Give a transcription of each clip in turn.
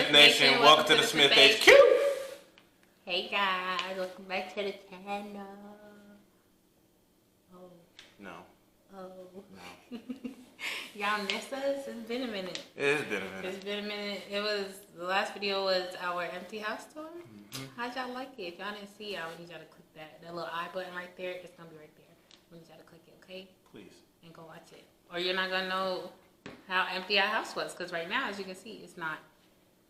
SmithNation. Welcome to the Smith HQ. Hey guys, welcome back to the channel. Oh. No. Oh. No. Y'all missed us? It's been a minute. It's been a minute. It's been a minute. The last video was our empty house tour. How'd y'all like it? If y'all didn't see it, I need y'all to click that little I button right there. It's gonna be right there. I need y'all to click it, okay? Please. And go watch it. Or you're not gonna know how empty our house was, because right now, as you can see, it's not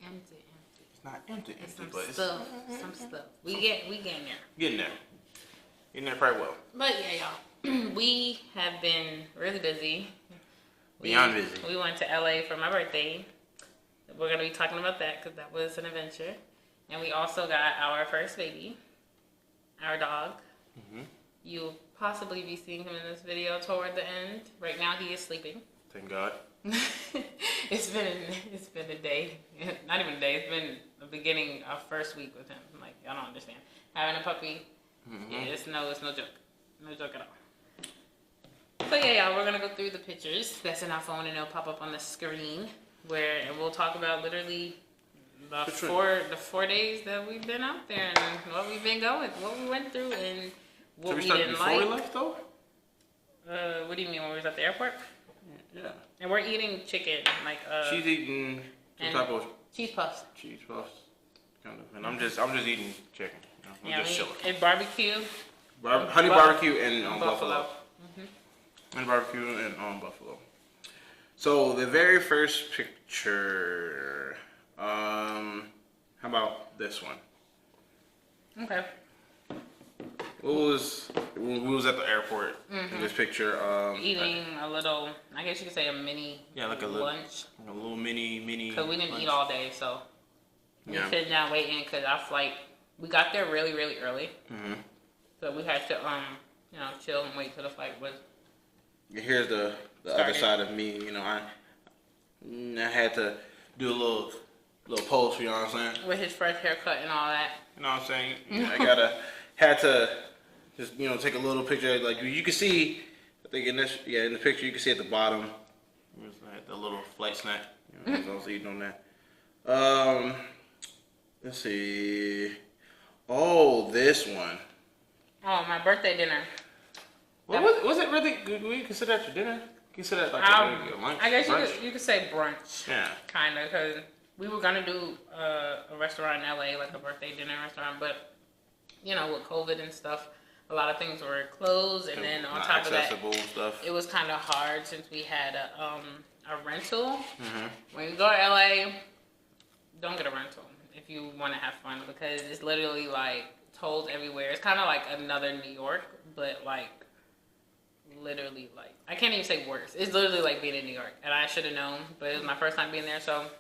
empty. It's not empty, it's some but stuff. Some stuff. We getting there. Getting there. Getting there pretty well. But yeah, y'all. We have been really busy. Beyond busy. We went to LA for my birthday. We're gonna be talking about that because that was an adventure. And we also got our first baby, our dog. You'll possibly be seeing him in this video toward the end. Right now, he is sleeping. Thank God. It's been a day, not even a day. It's been the beginning of first week with him. Like, y'all don't understand. Having a puppy, yeah, it's no joke, no joke at all. So yeah, y'all, we're gonna go through the pictures that's in our phone, and it'll pop up on the screen. And we'll talk about literally the four days that we've been out there and what we've been going, what we went through, and what we didn't like. Before we left, though? What do you mean, when we was at the airport? Yeah. And we're eating chicken, like she's eating some type of cheese puffs. Cheese puffs, kind of. And I'm just eating chicken. You know, I'm just chilling. And barbecue. Honey barbecue and buffalo. Honey barbecue and buffalo. So the very first picture. How about this one? Okay. We was at the airport in this picture. Eating a little, I guess you could say a mini like a lunch. A little mini. Because we didn't lunch. eat all day, so we were sitting down waiting because our flight, we got there really, really early. So we had to, chill and wait till the flight was. Here's the other side of me. You know, I had to do a little pose, you know what I'm saying? With his fresh haircut and all that. You know what I'm saying? Had to just, take a little picture. Like, you can see, I think in the picture, you can see at the bottom, there's like the little flight snack. I was eating on that. Let's see. Oh, this one. Oh, my birthday dinner. Was it really good? We consider that your dinner? Consider that like a lunch? I guess you could say brunch. Yeah. Kind of, because we were going to do a restaurant in LA, like a birthday dinner restaurant, but, with COVID and stuff, a lot of things were closed, and then on top of that, it was kind of hard since we had a rental. When you go to LA, don't get a rental if you want to have fun, because it's literally like tolls everywhere. It's kind of like another New York, but like literally like, I can't even say worse. It's literally like being in New York, and I should have known, but it was my first time being there, so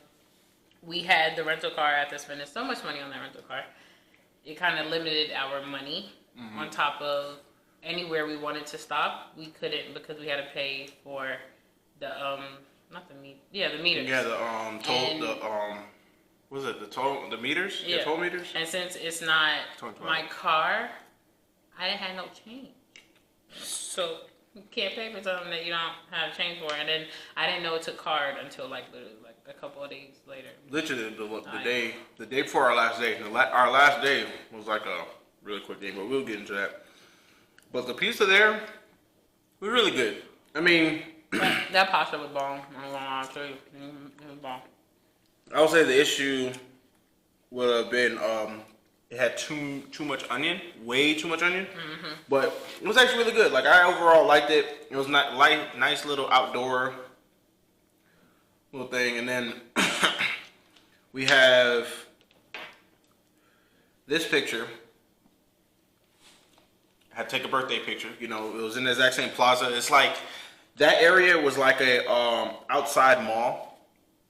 we had the rental car after spending so much money on that rental car. It kind of limited our money. On top of anywhere we wanted to stop, we couldn't because we had to pay for the the meters. Yeah, the the meters? Yeah, toll meters? And since it's not my car, I didn't have no change. So you can't pay for something that you don't have change for. And then I didn't know it took card until like literally like a couple of days later. Literally the day before our last day. Our last day was like a really quick day, but we'll get into that. But the pizza there was really good. I mean, that pasta was bomb. I'm gonna tell you, it was bomb. I would say the issue would have been it had too much onion, way too much onion. But it was actually really good. Like, I overall liked it. It was not nice little outdoor little thing. And then we have this picture. I had to take a birthday picture. It was in the exact same plaza. It's like that area was like a outside mall,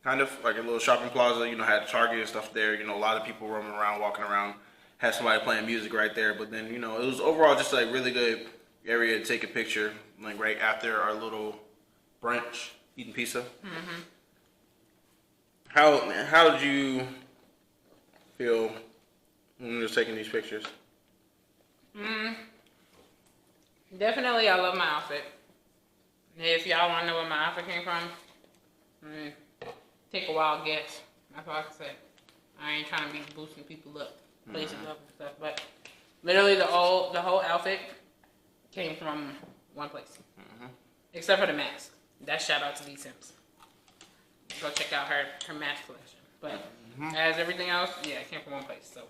kind of like a little shopping plaza. Had Target and stuff there. A lot of people roaming around, walking around. Had somebody playing music right there. But then, it was overall just a really good area to take a picture, like right after our little brunch, eating pizza. How did you feel when you were taking these pictures? Definitely, I love my outfit. If y'all want to know where my outfit came from, take a wild guess. That's all I can say. I ain't trying to be boosting people up, places up and stuff. But literally, the whole outfit came from one place, except for the mask. That shout out to D Sims. Go check out her mask collection. But as everything else, yeah, it came from one place. So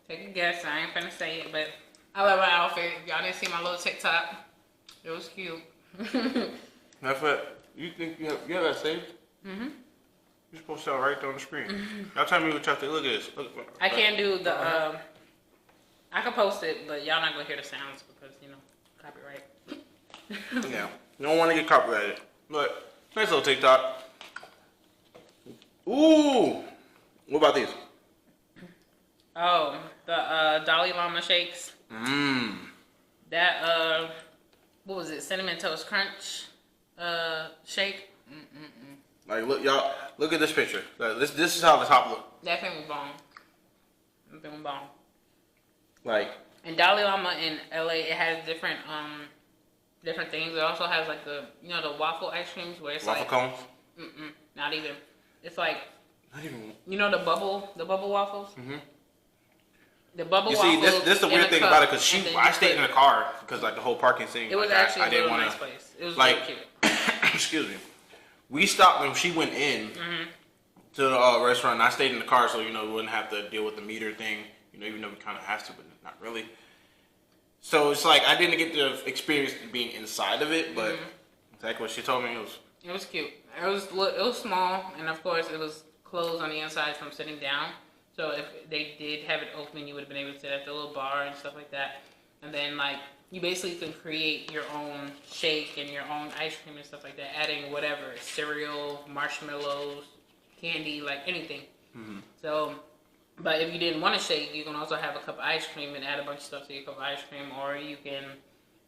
take a guess. I ain't finna say it, but I love my outfit. If y'all didn't see my little TikTok, it was cute. That's what you think you have that saved? You're supposed to have it right there on the screen. Y'all tell me what y'all think. Look at this. Look, I can't do the. I can post it, but y'all not gonna hear the sounds because copyright. Yeah, you don't want to get copyrighted. But nice little TikTok. Ooh, what about these? Oh, the Dalai Lama shakes. That what was it? Cinnamon Toast Crunch shake. Like, look, y'all, look at this picture. This is how the top look. That thing was bomb. That thing was bomb. Like, and Dalai Lama in LA, it has different things. It also has like the the waffle ice creams where it's waffle like cones. Not even. It's like not even. The bubble waffles. The bubble you waffles. See, this the weird thing about it because I stayed in the car because like the whole parking thing. It was like, actually I didn't a want nice place. It was like, really cute. excuse me. We stopped when she went in to the restaurant. And I stayed in the car so we wouldn't have to deal with the meter thing. Even though we kind of have to, but not really. So it's like I didn't get to experience being inside of it, but exactly what she told me it was cute. It was small, and of course it was closed on the inside from sitting down. So if they did have it open, you would have been able to sit at the little bar and stuff like that. And then like you basically can create your own shake and your own ice cream and stuff like that, adding whatever cereal, marshmallows, candy, like anything. So. But if you didn't want to shake, you can also have a cup of ice cream and add a bunch of stuff to your cup of ice cream. Or you can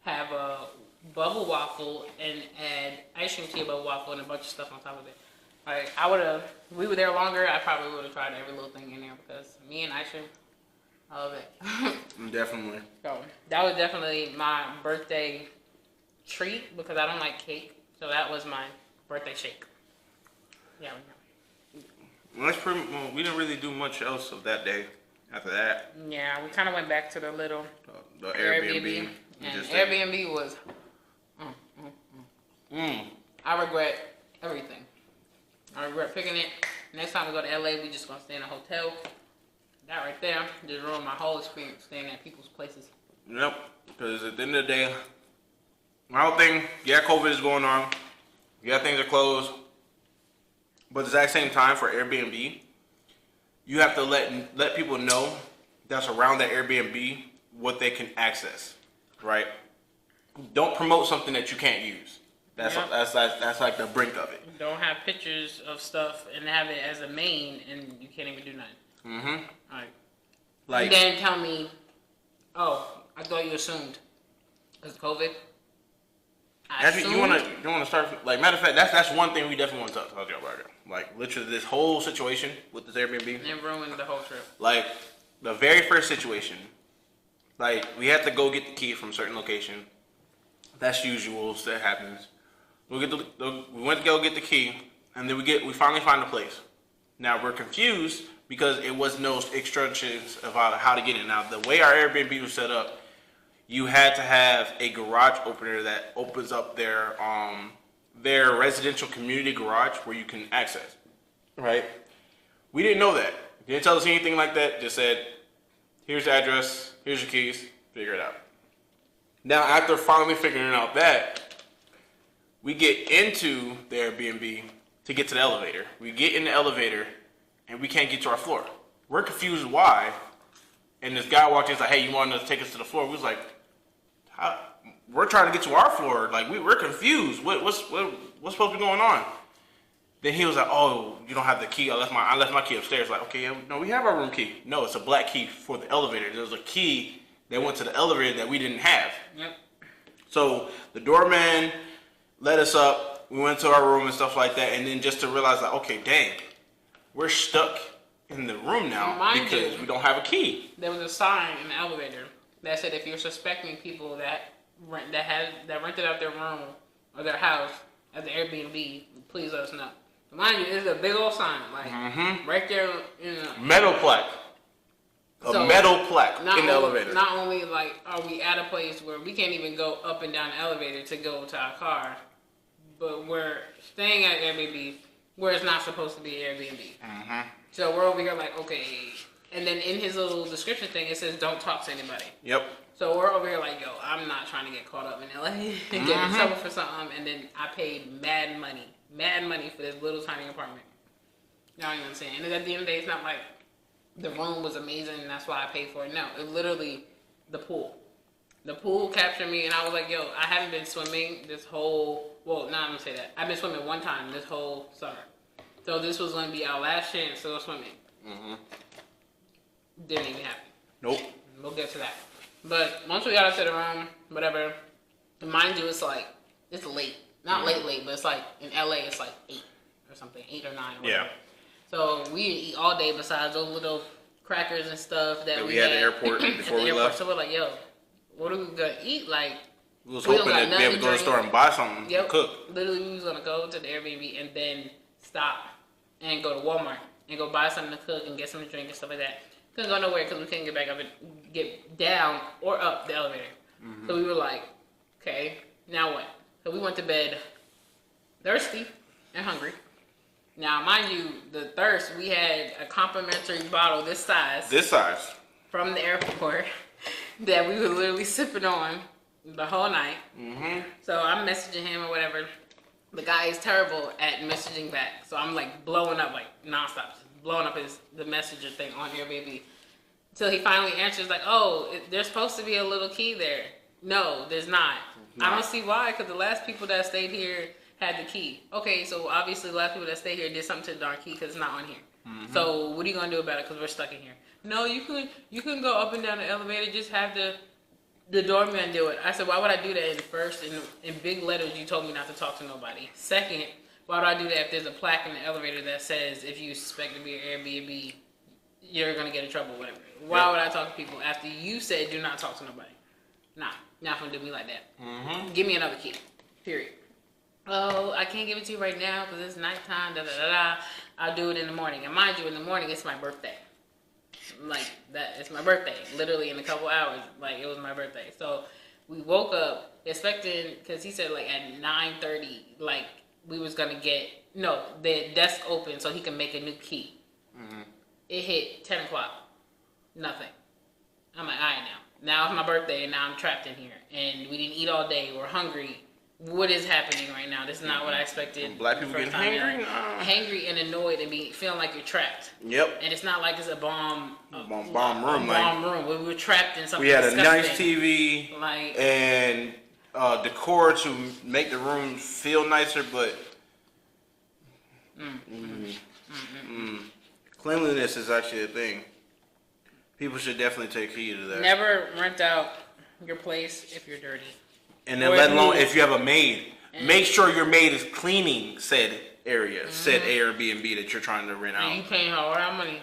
have a bubble waffle and add ice cream to your bubble waffle and a bunch of stuff on top of it. Like, if we were there longer, I probably would have tried every little thing in there because me and ice cream, I love it. definitely. So that was definitely my birthday treat because I don't like cake. So that was my birthday shake. Yeah. Well, we didn't really do much else of that day after that. Yeah, we kind of went back to the little the Airbnb. And Airbnb was, I regret everything. I regret picking it. Next time we go to LA, we just gonna stay in a hotel. That right there just ruined my whole experience staying at people's places. Yep, because at the end of the day, my whole thing, COVID is going on. Things are closed. But at the exact same time for Airbnb, you have to let people know that's around that Airbnb what they can access, right? Don't promote something that you can't use. That's like the brink of it. Don't have pictures of stuff and have it as a main and you can't even do nothing. Like, and then tell me, oh, I thought you assumed because COVID. Actually, you want to start, like, matter of fact, that's one thing we definitely want to talk to you about. Like, literally, this whole situation with this Airbnb. It ruined the whole trip. Like, the very first situation, like, we had to go get the key from a certain location. That's usual, that happens. We went to go get the key, and then we finally find the place. Now, we're confused because it was no instructions about how to get in. Now, the way our Airbnb was set up, you had to have a garage opener that opens up their residential community garage where you can access, right? We didn't know that. Didn't tell us anything like that. Just said, here's the address, here's your keys, figure it out. Now, after finally figuring out that, we get into the Airbnb to get to the elevator. We get in the elevator, and we can't get to our floor. We're confused why. And this guy walked in and was like, hey, you want to take us to the floor? We was like, we're trying to get to our floor. Like, we're confused. What's supposed to be going on? Then he was like, oh, you don't have the key. I left my key upstairs. Like, okay, no, we have our room key. No, it's a black key for the elevator. There was a key that went to the elevator that we didn't have. Yep. So the doorman let us up. We went to our room and stuff like that. And then just to realize, like, okay, dang, we're stuck in the room now because we don't have a key. There was a sign in the elevator that said if you're suspecting people that rented out their room or their house at the Airbnb, please let us know. Mind you, it's a big old sign, like right there, metal plaque. Metal plaque in the elevator. Not only like are we at a place where we can't even go up and down the elevator to go to our car, but we're staying at Airbnb where it's not supposed to be Airbnb. So we're over here like, okay. And then in his little description thing, it says don't talk to anybody. Yep. So we're over here like, yo, I'm not trying to get caught up in LA and get in trouble for something. And then I paid mad money for this little tiny apartment. You know what I'm saying? And at the end of the day, it's not like the room was amazing and that's why I paid for it. No, it literally, the pool. The pool captured me and I was like, yo, I haven't been swimming this whole, well, no, I'm going to say that. I've been swimming one time this whole summer. So this was going to be our last chance to go swimming. Didn't even happen. Nope. We'll get to that. But once we got into the room, whatever, mind you, it's like, it's late. Not late, but it's like, in LA, it's like 8 or something, 8 or 9 or whatever. Yeah. So we didn't eat all day besides those little crackers and stuff that we had at the airport before we left. So we're like, yo, what are we going to eat? Like, we was hoping to be able to go to the store and buy something to cook. Literally, we was going to go to the Airbnb and then stop and go to Walmart and go buy something to cook and get something to drink and stuff like that. Couldn't go nowhere because we couldn't get back up and get down or up the elevator. So we were like, okay, now what? So we went to bed thirsty and hungry. Now, mind you, the thirst, we had a complimentary bottle this size. From the airport that we were literally sipping on the whole night. So I'm messaging him or whatever. The guy is terrible at messaging back. So I'm like blowing up like nonstop. Blowing up the messenger thing on Airbnb. Until he finally answers like, oh, there's supposed to be a little key there. No, there's not. I don't see why, because the last people that stayed here had the key. Okay, so obviously the last people that stayed here did something to the darn key because it's not on here. So what are you going to do about it because we're stuck in here? No, you can go up and down the elevator, just have the doorman do it. I said, why would I do that in big letters you told me not to talk to nobody? Second, why would I do that if there's a plaque in the elevator that says if you suspect to be an Airbnb, you're going to get in trouble, whatever. Why would I talk to people after you said do not talk to nobody? Nah, not going to do me like that. Give me another key, period. Oh, I can't give it to you right now because it's nighttime, I'll do it in the morning. And mind you, in the morning, it's my birthday. Like, that, it's my birthday. Literally in a couple hours, like, it was my birthday. So, we woke up expecting, because he said, like, at 9:30, like, we was going to get, the desk open so he can make a new key. It hit 10 o'clock. Nothing. I'm like, all right now. Now it's my birthday and now I'm trapped in here. And we didn't eat all day. We're hungry. What is happening right now? This is not what I expected. Black people getting hangry? Hangry and annoyed and feeling like you're trapped. Yep. And it's not like it's a bomb room. We were trapped in something. We had a nice TV and decor to make the room feel nicer, but cleanliness is actually a thing. People should definitely take heed of that. Never rent out your place if you're dirty. And then let alone if you have a maid. Make sure your maid is cleaning said area, said Airbnb that you're trying to rent out. And you paying her all that money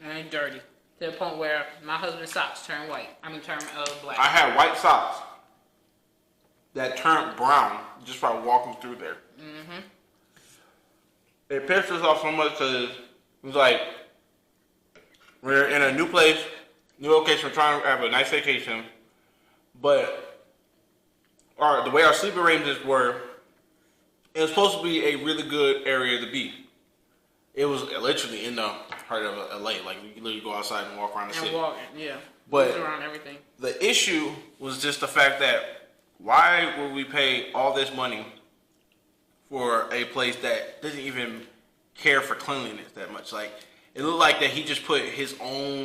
and it's dirty. To the point where my husband's socks turn black. I had white socks that turned brown just by walking through there. It pissed us off so much because it was like, we're in a new place, new location, we're trying to have a nice vacation, but the way our sleep arrangements were, it was supposed to be a really good area to be. It was literally in the heart of LA, like you can literally go outside and walk around the city. But around everything. The issue was just the fact that why would we pay all this money for a place that doesn't even care for cleanliness that much? Like, it looked like that he just put his own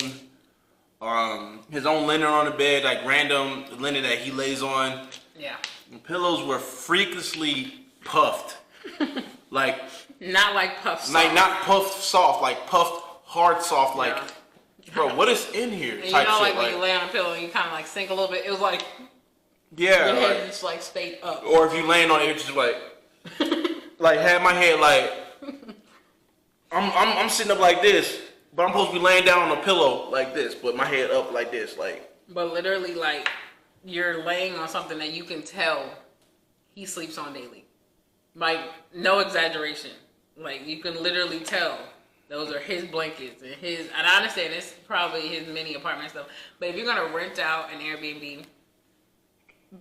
linen on the bed, like random linen that he lays on. Yeah. The pillows were freakishly puffed. Like, not like puffed soft. Like, not puffed soft, like puffed hard soft, like, bro, what is in here? And type shit, like when you lay on a pillow and you kind of like sink a little bit, it was like, your head just like stayed up. Or if you laying on it, it's just like, like had my head like, I'm sitting up like this, but I'm supposed to be laying down on a pillow like this, but my head up like this, like. But literally, like, you're laying on something that you can tell he sleeps on daily. Like, no exaggeration. Like, you can literally tell those are his blankets and his. And I understand it's probably his mini apartment stuff. But if you're gonna rent out an Airbnb,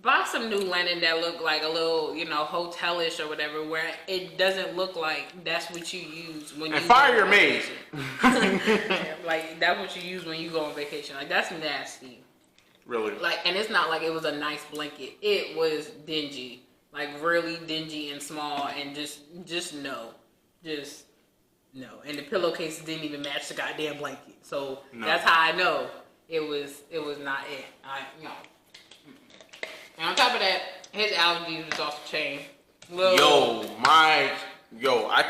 buy some new linen that look like a little, hotelish or whatever, where it doesn't look like that's what you use when you fire your maid. Like, that's what you use when you go on vacation. Like, that's nasty. Really? Like, and it's not like it was a nice blanket. It was dingy, like really dingy and small, and just no. And the pillowcase didn't even match the goddamn blanket. So that's how I know it was not it. And on top of that, his allergies was off the chain. I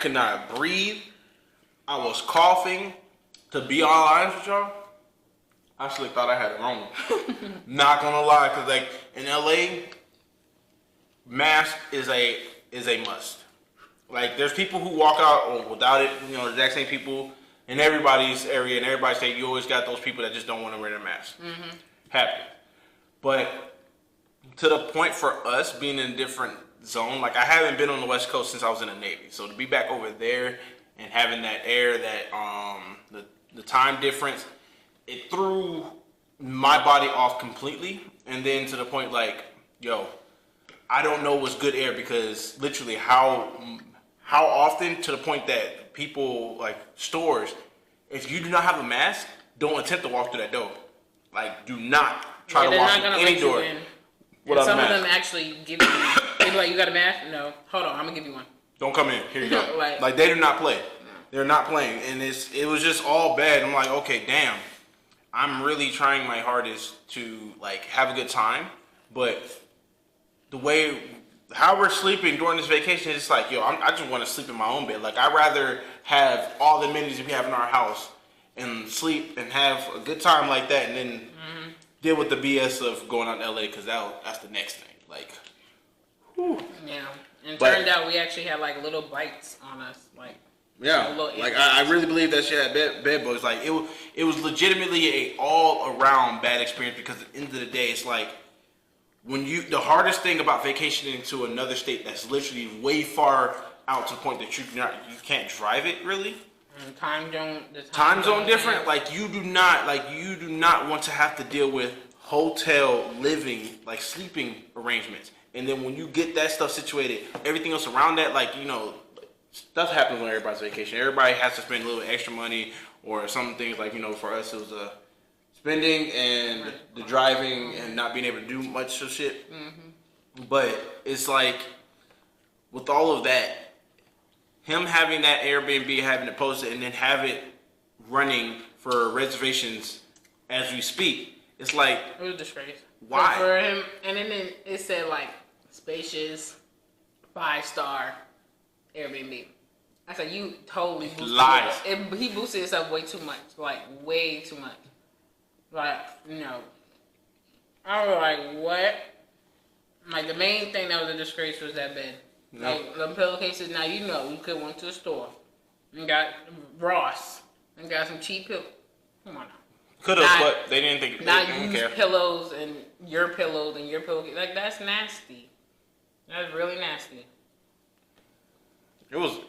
could not breathe. I was coughing. To be all honest with y'all, I actually thought I had it wrong. Not gonna lie, cause like in LA, mask is a must. Like, there's people who walk out without it. The exact same people in everybody's area and everybody's state. You always got those people that just don't want to wear their mask. Mm-hmm. Happy, but to the point for us being in a different zone. Like, I haven't been on the West Coast since I was in the Navy, so to be back over there and having that air, that the time difference, it threw my body off completely. And then to the point like, I don't know what's good air, because literally how often, to the point that people, like stores, if you do not have a mask, don't attempt to walk through that door. Like, do not try to walk through any door. Some of them actually give you, they be like, you got a mask? No. Hold on, I'm gonna give you one. Don't come in. Here you go. like they do not play. They're not playing, and it was just all bad. I'm like, okay, damn. I'm really trying my hardest to like have a good time, but the way how we're sleeping during this vacation is just like, I just want to sleep in my own bed. Like, I'd rather have all the amenities we have in our house and sleep and have a good time like that, and then deal with the BS of going out to LA, because that's the next thing. Like, whew. Yeah, and turned out we actually had like little bites on us, like. Yeah, like I really believe that shit had bed bugs. Like, it was legitimately a all around bad experience, because at the end of the day, it's like the hardest thing about vacationing to another state that's literally way far out to the point that you can't drive it really. And time zone different. Yeah. Like, you do not want to have to deal with hotel living, like sleeping arrangements, and then when you get that stuff situated, everything else around that, like stuff happens on everybody's vacation. Everybody has to spend a little extra money, or some things like, for us it was spending and the driving and not being able to do much of shit. Mm-hmm. But it's like, with all of that, him having that Airbnb, having it posted, and then have it running for reservations as we speak, it's like, it was a disgrace. Why? For him, and then it said like spacious 5-star Airbnb. I said, you totally boosted lies. He boosted himself way too much, like way too much. Like, I was like, what? Like, the main thing that was a disgrace was that bed. No. Like, the pillowcases. Now you could went to the store and got Ross and got some cheap pillows. Come on now. Could have, but they didn't think. Not use pillows and your pillowcase. Like, that's nasty. That's really nasty. It was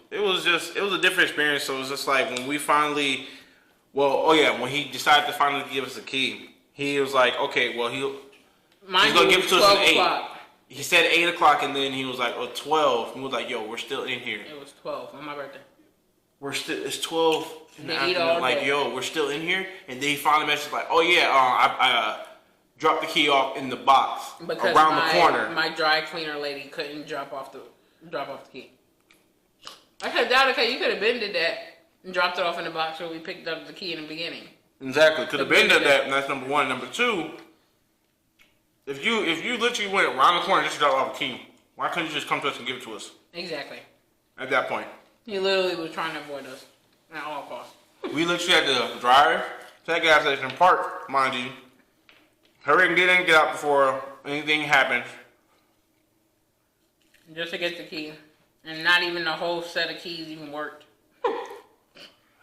a different experience. So it was just like, when we finally, when he decided to finally give us the key, he was like, okay, well, he's gonna give it to us at 8. He said 8 o'clock, and then he was like, 12. He was like, we're still in here. It was 12 on my birthday. It's 12 in the afternoon. Like, we're still in here. And then he finally messaged like, I dropped the key off in the box around the corner. My dry cleaner lady couldn't drop off the key. I could have doubted, okay, you could have been did that and dropped it off in the box where we picked up the key in the beginning. Exactly, could have been did that, and that's number one. Number two, if you literally went around the corner just to drop off the key, why couldn't you just come to us and give it to us? Exactly. At that point. He literally was trying to avoid us at all costs. We literally had to drive to that gas station, park, mind you, hurry and get in, get out before anything happens. Just to get the key. And not even the whole set of keys even worked.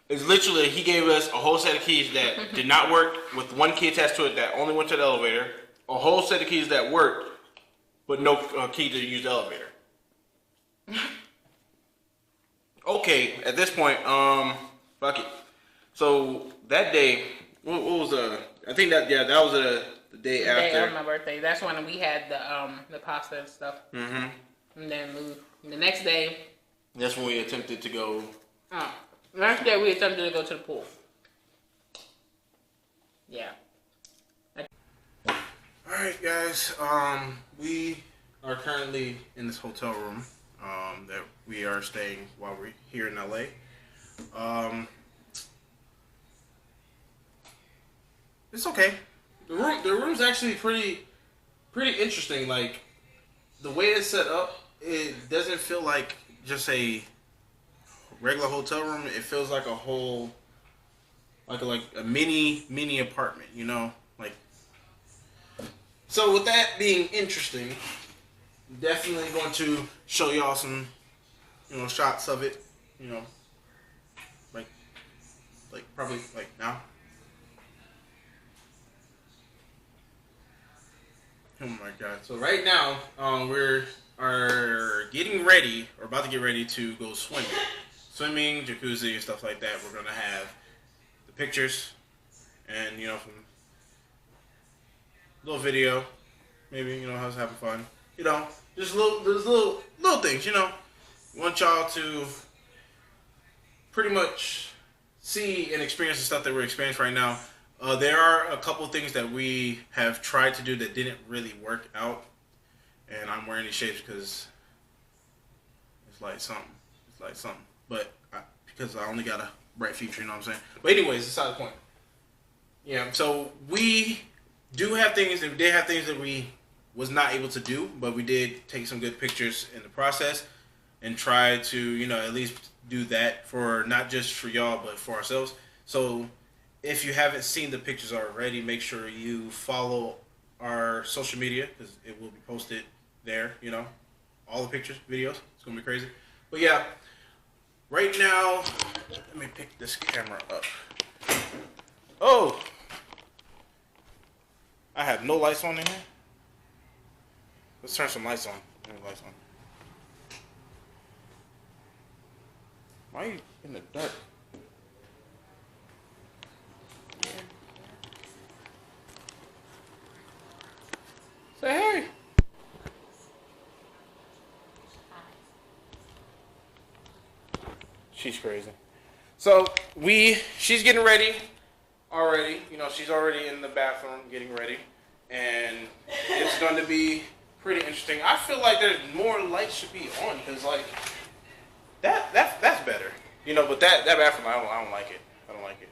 It's literally, he gave us a whole set of keys that did not work, with one key attached to it that only went to the elevator. A whole set of keys that worked, but no key to use the elevator. okay, at this point, fuck it. So that day, what was I think that was the day after. The day of my birthday. That's when we had the pasta and stuff. Mm-hmm. And then the next day. That's when we attempted to go. The next day we attempted to go to the pool. Yeah. All right, guys. We are currently in this hotel room that we are staying while we're here in LA. It's okay. The room's actually pretty interesting. Like the way it's set up, it doesn't feel like just a regular hotel room. It feels like a whole, like a mini apartment. You know, like. So with that being interesting, definitely going to show y'all some, shots of it. Like probably like now. Oh my god! So right now, we are getting ready, or about to get ready to go swimming, jacuzzi, and stuff like that. We're gonna have the pictures, and some little video, maybe how's having fun, just little things, We want y'all to pretty much see and experience the stuff that we're experiencing right now. There are a couple things that we have tried to do that didn't really work out, and I'm wearing these shades because it's like something. But because I only got a bright future, you know what I'm saying? But anyways, that's not the point. Yeah, so we do have things that did have things that we was not able to do, but we did take some good pictures in the process and try to, at least do that for not just for y'all, but for ourselves. So if you haven't seen the pictures already, make sure you follow our social media because it will be posted there, all the pictures, videos. It's going to be crazy. But yeah, right now, let me pick this camera up. Oh! I have no lights on in here. Let's turn some lights on. Lights on. Why are you in the dark? Say hey. She's crazy. So she's getting ready already. She's already in the bathroom getting ready, and it's going to be pretty interesting. I feel like there's more lights should be on because like that's better. But that bathroom I don't like it. I don't like it.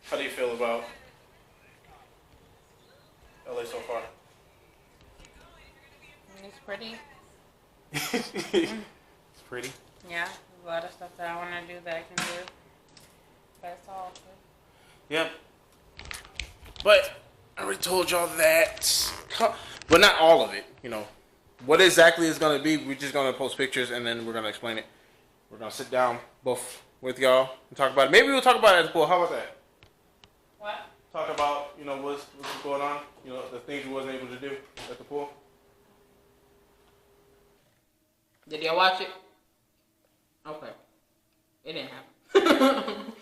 How do you feel about LA so far? It's pretty. It's pretty. Yeah, a lot of stuff that I want to do that I can do. That's all. Yep. But I already told y'all that. But not all of it. What exactly it's going to be, we're just going to post pictures and then we're going to explain it. We're going to sit down both with y'all and talk about it. Maybe we'll talk about it at the pool. How about that? What? Talk about, what's going on. The things we wasn't able to do at the pool. Did y'all watch it? Okay. It didn't happen.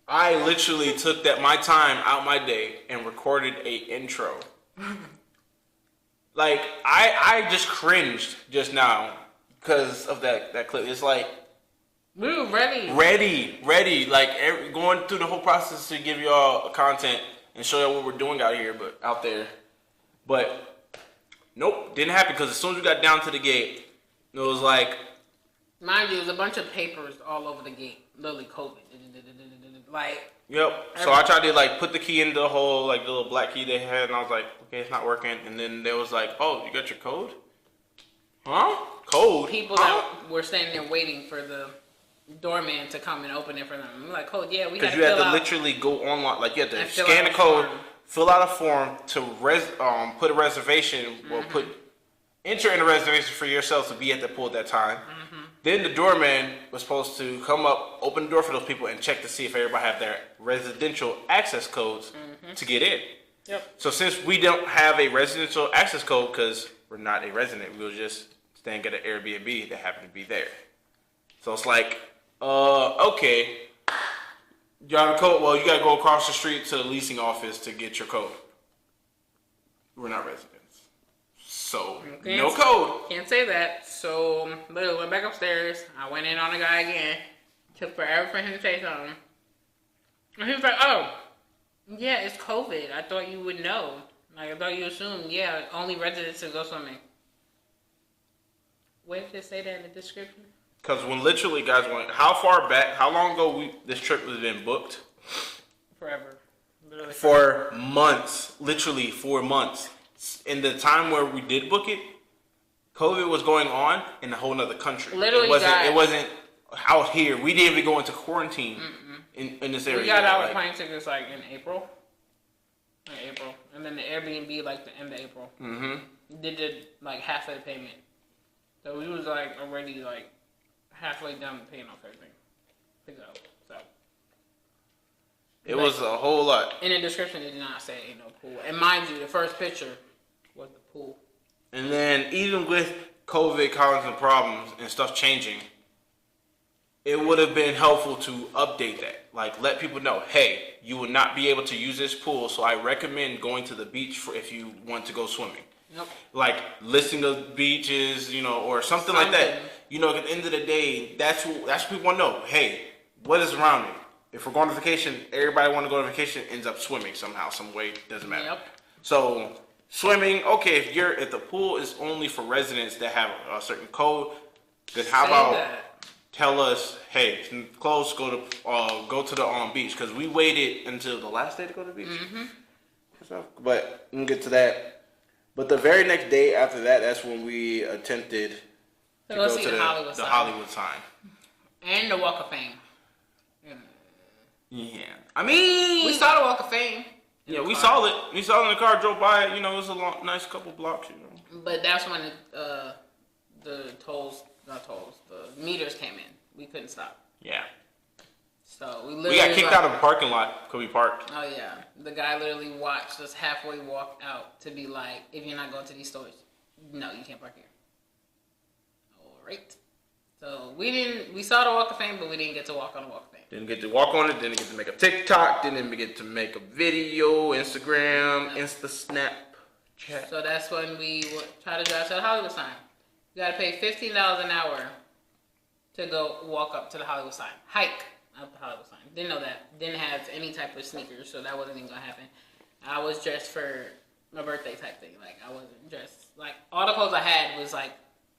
I literally took my time out my day and recorded a intro. Like I just cringed just now because of that clip. It's like we were ready, like going through the whole process to give y'all content and show y'all what we're doing out there. But nope, didn't happen because as soon as we got down to the gate, it was like. Mind you, there's a bunch of papers all over the gate. Literally COVID. Like. Yep. So I tried to put the key into the hole, the little black key they had, and I was like, okay, it's not working. And then they was like, oh, you got your code? Huh? Code? People that were standing there waiting for the doorman to come and open it for them. I'm like, code, yeah, we had to fill out. Because you had to literally go online, you had to scan the code, fill out a form to put a reservation, enter in a reservation for yourself to be at the pool at that time. Mm-hmm. Then the doorman was supposed to come up, open the door for those people, and check to see if everybody have their residential access codes to get in. Yep. So since we don't have a residential access code because we're not a resident, we were just staying at an Airbnb that happened to be there. So it's like, okay, you have a code. Well, you gotta go across the street to the leasing office to get your code. We're not residents, so no code. Can't say that. So literally went back upstairs. I went in on the guy again. Took forever for him to say something. And he was like, "Oh, yeah, it's COVID. I thought you would know. Like I thought you assumed. Yeah, only residents can go swimming." Where did it say that in the description? Because when literally guys went, how far back? How long ago this trip was been booked? Forever. Literally for months, literally 4 months. In the time where we did book it, COVID was going on in a whole other country. Literally, it wasn't out here. We didn't even go into quarantine in this area. We got our plane tickets like in April. And then the Airbnb like the end of April. Mm-hmm. Did like half of the payment, so we was like already like halfway done paying off everything to go. So it was a whole lot. In the description, it did not say ain't no pool. And mind you, the first picture was the pool. And then even with COVID causing problems and stuff changing, it would have been helpful to update that. Like let people know, hey, you will not be able to use this pool, so I recommend going to the beach if you want to go swimming. Yep. Like listing the beaches, or something like that. At the end of the day, that's what people want to know. Hey, what is around me? If we're going on vacation, everybody want to go on vacation ends up swimming somehow, some way, doesn't matter. Yep. So swimming, okay, if the pool is only for residents that have a certain code, then how about tell us, hey, it's closed, go to the beach, because we waited until the last day to go to the beach. Mm-hmm. But we can get to that. But the very next day after that, that's when we attempted to go to the Hollywood sign. And the Walk of Fame. Yeah. I mean, we saw the Walk of Fame. Yeah, we saw it. We saw it in the car, drove by it. It was a nice couple blocks, But that's when the meters came in. We couldn't stop. Yeah. So we got kicked out of the parking lot because we parked. Oh yeah, the guy literally watched us halfway walk out to be like, "If you're not going to these stores, no, you can't park here." All right. So we saw the Walk of Fame, but we didn't get to walk on the Walk of Fame. Didn't get to walk on it. Didn't get to make a TikTok. Didn't get to make a video, Instagram, Insta Snap, chat. So that's when we try to drive to the Hollywood sign. You got to pay $15 an hour to go walk up to the Hollywood sign. Hike up the Hollywood sign. Didn't know that. Didn't have any type of sneakers, so that wasn't even gonna happen. I was dressed for my birthday type thing. Like I wasn't dressed like all the clothes I had was like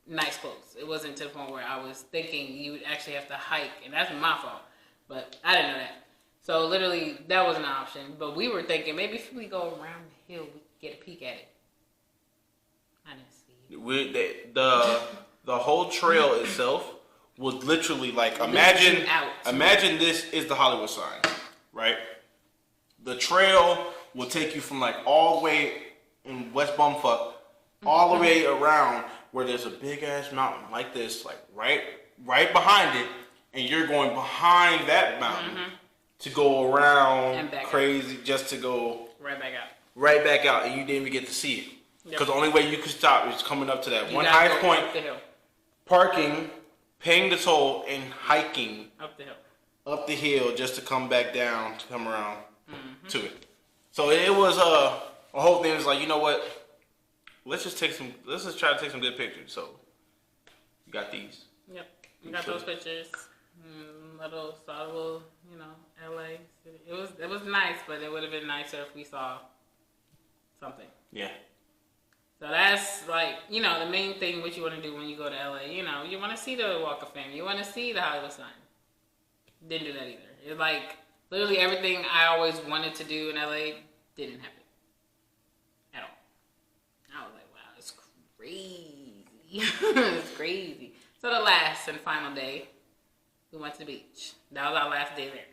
nice clothes. It wasn't to the point where I was thinking you would actually have to hike, and that's my fault. But I didn't know that. So literally that wasn't an option. But we were thinking maybe if we go around the hill, we could get a peek at it. I didn't see it. The whole trail itself was literally like imagine this is the Hollywood sign, right? The trail will take you from like all the way in West Bumfuck all the way around where there's a big ass mountain like this, like right behind it, and you're going behind that mountain to go around crazy just to go right back out, and you didn't even get to see it because the only way you could stop is coming up to that one highest point, parking, paying the toll, and hiking up the hill just to come back down to come around to it. So it was a whole thing. It was like, you know what? Let's just try to take some good pictures. So you got these. Yep, we got those pictures. Little LA. It was nice, but it would have been nicer if we saw something. Yeah. So that's like, the main thing what you want to do when you go to LA. You want to see the Walk of Fame. You want to see the Hollywood sign. Didn't do that either. It's like literally everything I always wanted to do in LA didn't happen at all. I was like, wow, it's crazy. It's crazy. So the last and final day, we went to the beach. That was our last day there.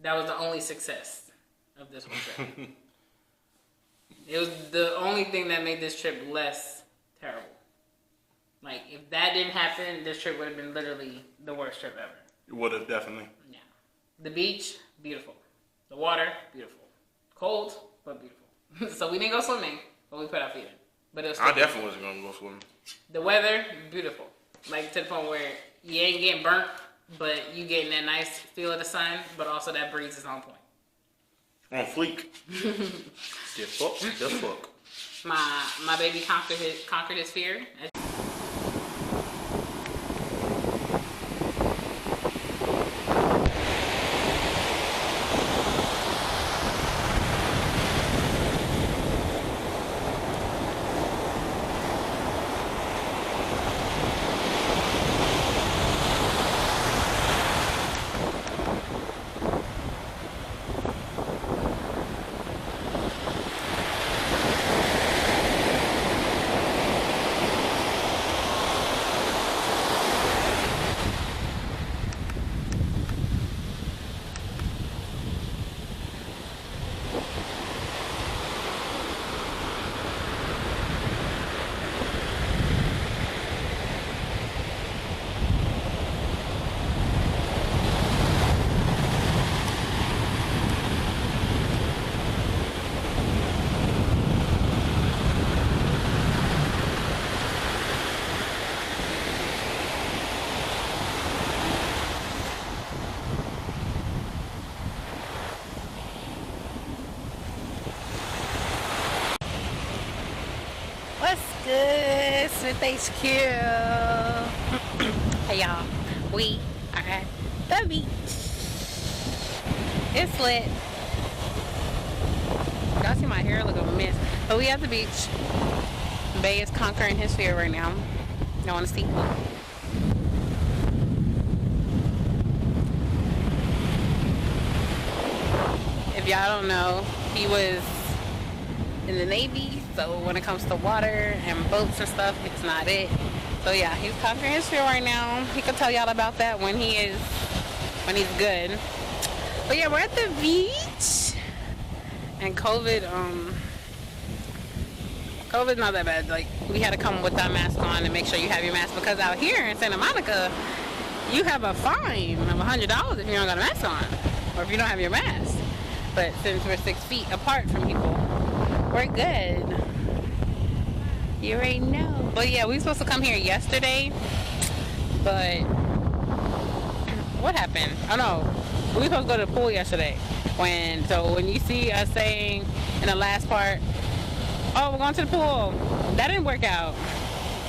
That was the only success of this whole trip. It was the only thing that made this trip less terrible. Like, if that didn't happen, this trip would have been literally the worst trip ever. It would have, definitely. Yeah. The beach, beautiful. The water, beautiful. Cold, but beautiful. So we didn't go swimming, but we put our feet in. But it was I definitely wasn't going to go swimming. The weather, beautiful. Like, to the point where you ain't getting burnt, but you getting that nice feel of the sun, but also that breeze is on point. On fleek. Just fuck. My baby conquered his fear. Good, Smith HQ. Hey y'all, we are at the beach. It's lit. Y'all see my hair look a mess. But we at the beach. Bay is conquering his fear right now. Y'all wanna see? If y'all don't know, he was in the Navy, so when it comes to water and boats and stuff, it's not it. So yeah, he's conquering his fear right now. He can tell y'all about that when he's good. But yeah, we're at the beach, and COVID's not that bad. Like, we had to come with our mask on and make sure you have your mask, because out here in Santa Monica, you have a fine of $100 if you don't got a mask on, or if you don't have your mask. But since we're 6 feet apart from people, we're good. You already know. But yeah, we were supposed to come here yesterday, but what happened? Oh no, we were supposed to go to the pool yesterday. When you see us saying in the last part, oh, we're going to the pool, that didn't work out,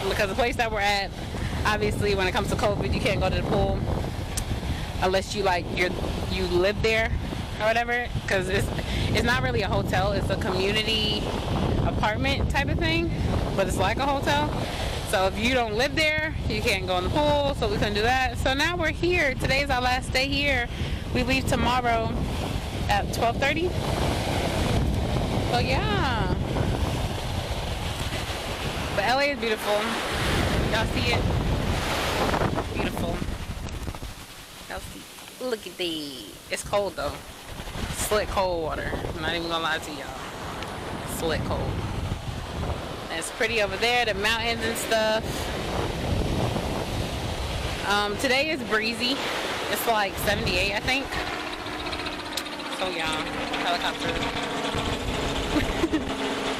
because the place that we're at, obviously when it comes to COVID, you can't go to the pool unless you live there or whatever, because it's not really a hotel, it's a community apartment type of thing, but it's like a hotel. So if you don't live there, you can't go in the pool, so we couldn't do that. So now we're here. Today's our last day here. We leave tomorrow at 12:30. So yeah. But LA is beautiful. Y'all see it? Beautiful. Y'all see? Look at that. It's cold though. Slick cold water. I'm not even gonna lie to y'all. Slick cold. And it's pretty over there, the mountains and stuff. Today is breezy. It's like 78, I think. So yeah, helicopter.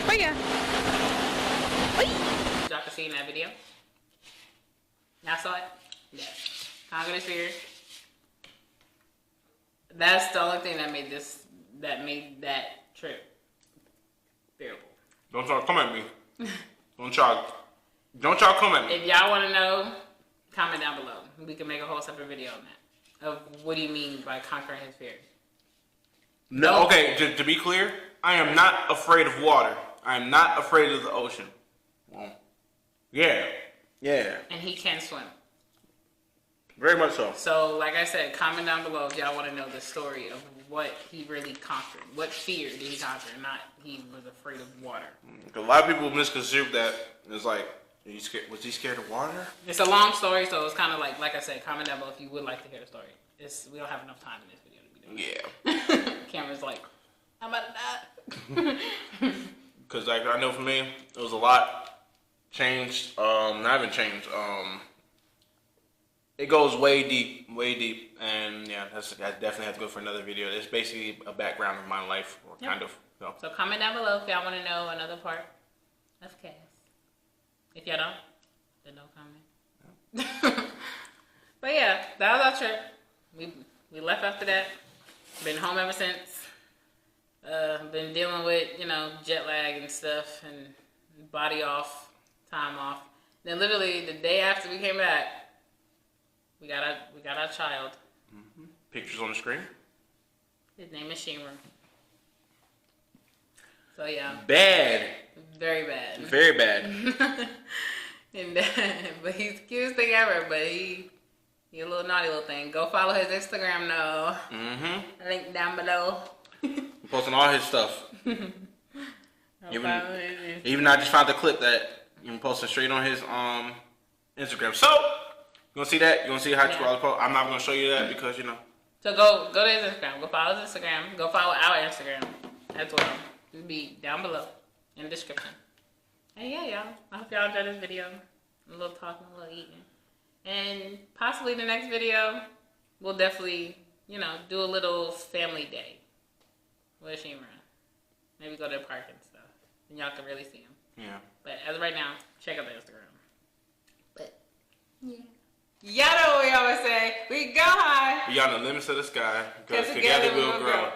But yeah. Y'all can see in that video. Y'all saw it? Yeah. Conquer the fear. That's the only thing that made that trip bearable. Don't y'all come at me. Don't y'all come at me. If y'all want to know, comment down below. We can make a whole separate video on that. Of what do you mean by conquering his fear? No, okay, to be clear, I am not afraid of water. I am not afraid of the ocean. Well, yeah. And he can swim. Very much so. So, like I said, comment down below if y'all want to know the story of what he really conquered. What fear did he conquer? Not he was afraid of water. A lot of people misconstrue that. It's like, was he scared of water? It's a long story, so it's kind of like I said, comment down below if you would like to hear the story. We don't have enough time in this video to be doing it. Camera's like, I'm about to die. Because like, I know for me, it was a lot changed. Not even changed. It goes way deep, and yeah, I definitely have to go for another video. It's basically a background of my life, or kind of. So comment down below if y'all want to know another part of Kaz. If y'all don't, then don't comment. But yeah, that was our trip. We left after that. Been home ever since. Been dealing with, jet lag and stuff and body off, time off. Then literally the day after we came back, we got our child. Mm-hmm. Pictures on the screen. His name is Shimmer. So yeah. Bad. Very bad. Very bad. But he's the cutest thing ever. But he a little naughty little thing. Go follow his Instagram though. Mm-hmm. Link down below. Posting all his stuff. Even I just found the clip that you posted straight on his Instagram. So you gonna see that? You gonna see how to post? I'm not gonna show you that because So go to his Instagram. Go follow his Instagram. Go follow our Instagram as well. It'll be down below in the description. And yeah, y'all. I hope y'all enjoyed this video. A little talking, a little eating. And possibly the next video, we'll definitely, do a little family day with Shimmer. Maybe go to the park and stuff. And y'all can really see him. Yeah. But as of right now, check out the Instagram. But, yeah. Y'all know what we always say. We go high. Beyond the limits of the sky. Because together we'll grow.